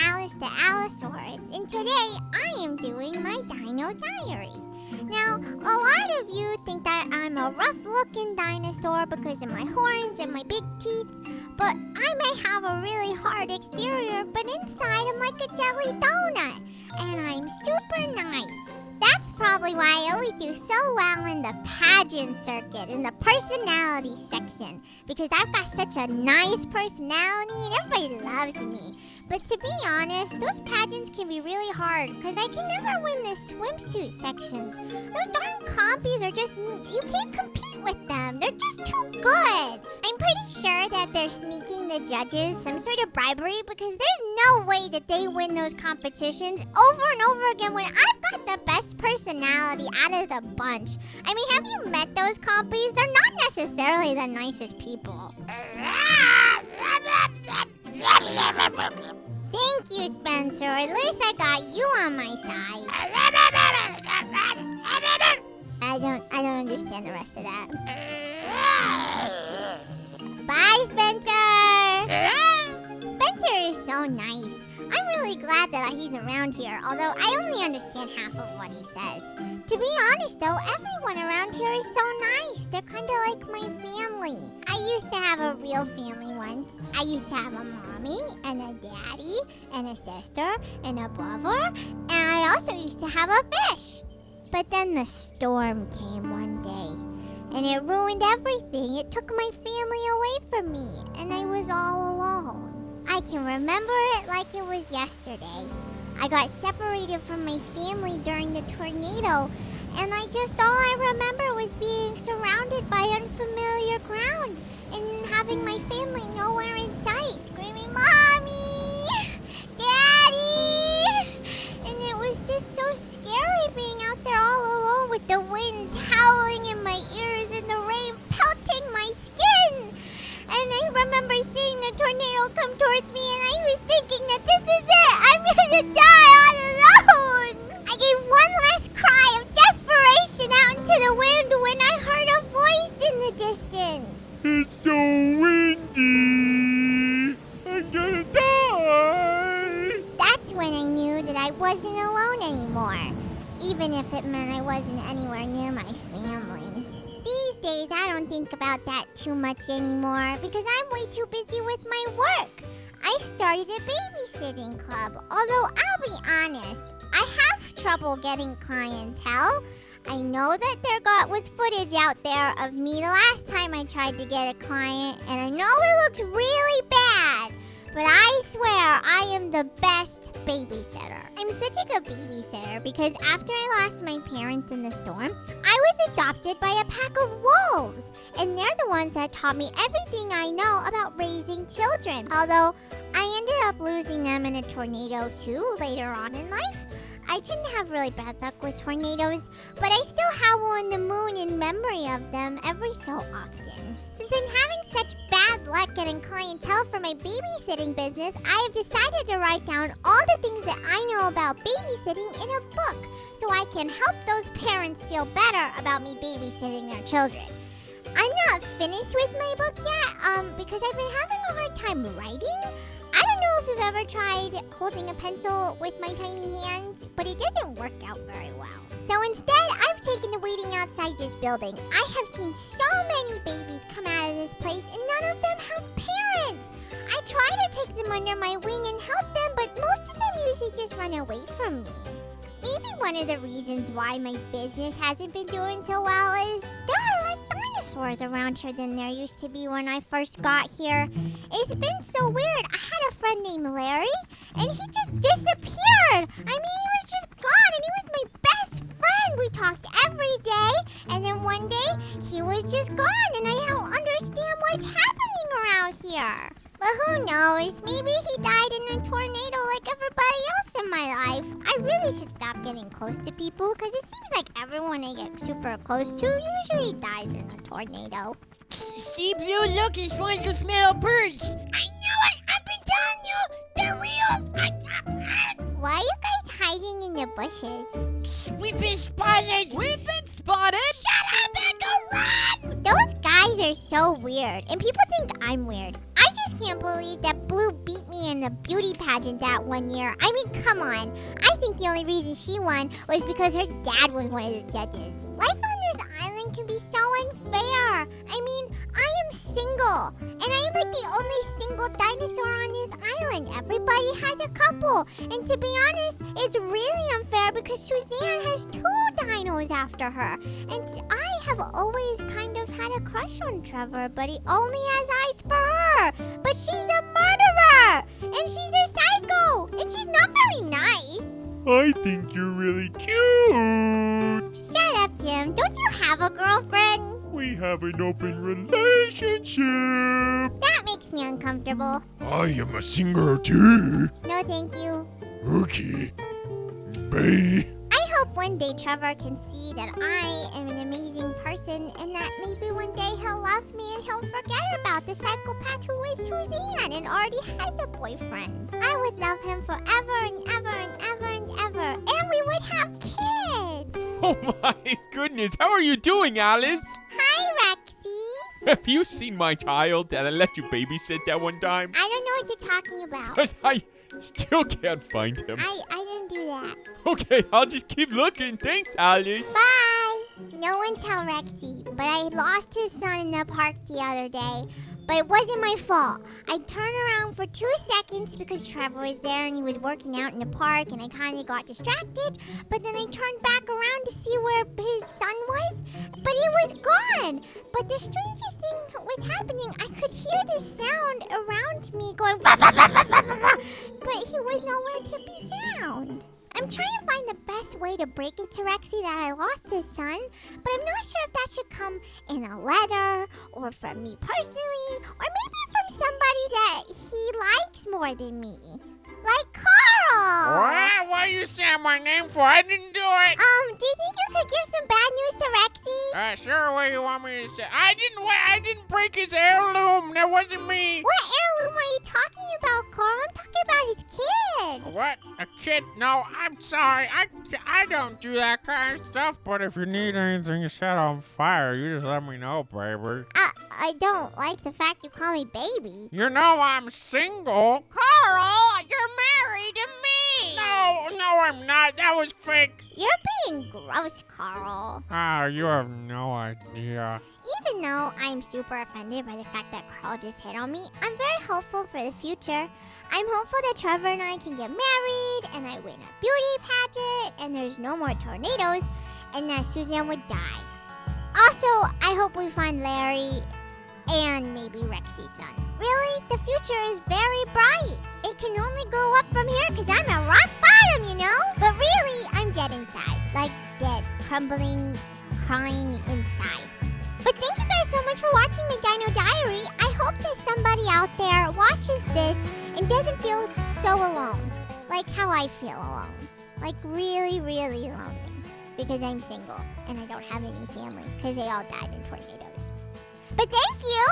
Alice the Allosaurus, and today I am doing my Dino Diary. Now, a lot of you think that I'm a rough-looking dinosaur because of my horns and my big teeth, but I may have a really hard exterior, but inside I'm like a jelly donut, and I'm super nice. That's probably why I always do so well in the pageant circuit, in the personality section, because I've got such a nice personality and everybody loves me. But to be honest, those pageants can be really hard because I can never win the swimsuit sections. Those darn compies are just, you can't compete with them. They're just too good. I'm pretty sure that they're sneaking the judges some sort of bribery because there's no way that they win those competitions over and over again when I've got the best personality out of the bunch. I mean, have you met those compies? They're not necessarily the nicest people. Thank you, Spencer. At least I got you on my side. I don't understand the rest of that. Bye, Spencer! Spencer is so nice. I'm really glad that he's around here, although I only understand half of what he says. To be honest, though, everyone around here is so nice. They're kind of like my family. I used to have a real family once. I used to have a mommy and a daddy and a sister and a brother, and I also used to have a fish. But then the storm came one day, and it ruined everything. It took my family away from me, and I was all alone. I can remember it like it was yesterday. I got separated from my family during the tornado, and all I remember was being surrounded by unfamiliar ground and having my family nowhere in sight, screaming, "Mommy! Daddy!" And it was just so scary being out there all alone with the winds howling in my ears and the rain pelting my skin. And I remember seeing the tornado come towards me, and I was thinking that this is it. I'm gonna die all alone. I gave one last cry of desperation out into the wind when I heard a voice in the distance. It's so windy. I'm gonna die. That's when I knew that I wasn't alone anymore, even if it meant I wasn't anywhere near my family. These days, I don't think about that too much anymore because I'm way too busy with my work. I started a babysitting club, although I'll be honest, I have trouble getting clientele. I know that there was footage out there of me the last time I tried to get a client, and I know it looks really bad, but I swear I am the best babysitter. I'm such a good babysitter because after I lost my parents in the storm, I was adopted by a pack of wolves, and they're the ones that taught me everything I know about raising children. Although I ended up losing them in a tornado too later on in life. I tend to have really bad luck with tornadoes, but I still howl in the moon in memory of them every so often. Since I'm having such bad luck getting clientele for my babysitting business, I have decided to write down all the things that I know about babysitting in a book so I can help those parents feel better about me babysitting their children. I'm not finished with my book yet because I've been having a hard time writing. I don't know if you've ever tried holding a pencil with my tiny hands, but it doesn't work out very well. So instead, I've taken to waiting outside this building. I have seen so many babies come out of this place, and none of them have parents. I try to take them under my wing and help them, but most of them usually just run away from me. Maybe one of the reasons why my business hasn't been doing so well is there are less dinosaurs around here than there used to be when I first got here. It's been so weird. I had a friend named Larry, and he just disappeared. I mean, he was just gone, and he was my best friend. We talked every day, and then one day, he was just gone, and I don't understand what's happening around here. But who knows? Maybe he died in a tornado like everybody else in my life. I really should stop getting close to people because it seems like everyone I get super close to usually dies in a tornado. See, Blue, look, it's one of those metal birds. I knew it! I've been telling you! They're real! Why are you guys hiding in the bushes? We've been spotted! We've been spotted! Shut up and go run! Those guys are so weird, and people think I'm weird. I just can't believe that Blue beat me in the beauty pageant that one year. I mean, come on. I think the only reason she won was because her dad was one of the judges. Life on this island can be so unfair. I mean, I am single, and I am like the only single dinosaur on this island. Everybody has a couple, and to be honest, it's really unfair because Suzanne has 2 dinos after her, and I have always kind of had a crush on Trevor, but he only has eyes for her. But she's a murderer, and she's a psycho, and she's not very nice. I think you're really cute. Shut up, Jim. Don't you have a girlfriend? We have an open relationship. That makes me uncomfortable. I am a singer too. No, thank you. Okay. Bye. I hope one day Trevor can see that I am an amazing person and that maybe one day he'll love me and he'll forget about the psychopath who is Suzanne and already has a boyfriend. I would love him forever and ever and ever and ever. And we would have kids. Oh my goodness, how are you doing, Alice? Hi, Rexy. Have you seen my child that I let you babysit that one time? I don't know what you're talking about. Because I still can't find him. I didn't do that. Okay, I'll just keep looking. Thanks, Alice. Bye. No one tell Rexy, but I lost his son in the park the other day. But it wasn't my fault. I turned around for 2 seconds because Trevor was there and he was working out in the park and I kind of got distracted. But then I turned back around to see where his son was, but he was gone. But the strangest thing was happening. I could hear the sound around me going, but he was nowhere to be found. I'm trying to find the best way to break it to Rexy that I lost his son, but I'm not sure if that should come in a letter or from me personally, or maybe from somebody that he likes more than me. Like Carl! What? Why are you saying my name for? I didn't do it. Do you think you could give some bad news to Rexy? Sure, what do you want me to say? I didn't break his heirloom. That wasn't me. What heirloom are you talking about, Carl? I'm talking about his kid. What? A kid? No, I'm sorry. I don't do that kind of stuff. But if you need anything set on fire, you just let me know, baby. I don't like the fact you call me baby. You know I'm single. Carl, you're married to me. No, I'm not. That was fake. You're being gross, Carl. You have no idea. Even though I'm super offended by the fact that Carl just hit on me, I'm very hopeful for the future. I'm hopeful that Trevor and I can get married, and I win a beauty pageant, and there's no more tornadoes, and that Suzanne would die. Also, I hope we find Larry and maybe Rexy's son. Really, the future is very bright. It can only go up from here because I'm at rock bottom, you know? But really, I'm dead inside. Like dead, crumbling, crying inside. But thank you guys so much for watching my Dino Diary. I hope that somebody out there watches this and doesn't feel so alone. Like how I feel alone. Like really, really lonely. Because I'm single and I don't have any family because they all died in tornadoes. But thank you!